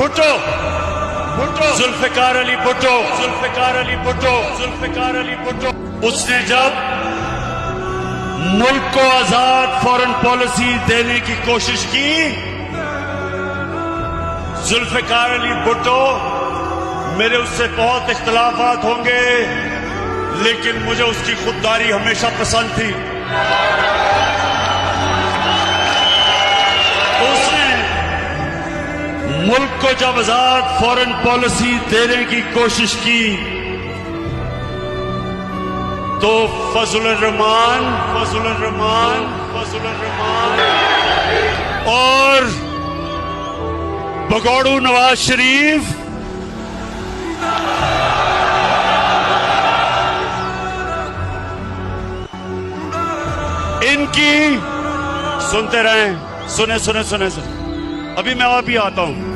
भुट्टो जुल्फिकार अली भुट्टो जुल्फिकार अली भुट्टो जुल्फिकार अली भुट्टो उसने जब मुल्क को आजाद फॉरेन पॉलिसी देने की कोशिश की, जुल्फिकार अली भुट्टो, मेरे उससे बहुत इख्तलाफात होंगे लेकिन मुझे उसकी खुददारी हमेशा पसंद थी। उसने मुल्क को जब आजाद फॉरेन पॉलिसी देने की कोशिश की तो फजलुर रहमान और भगोड़ू नवाज शरीफ इनकी सुनते रहें, सुने, अभी मैं और भी आता हूं।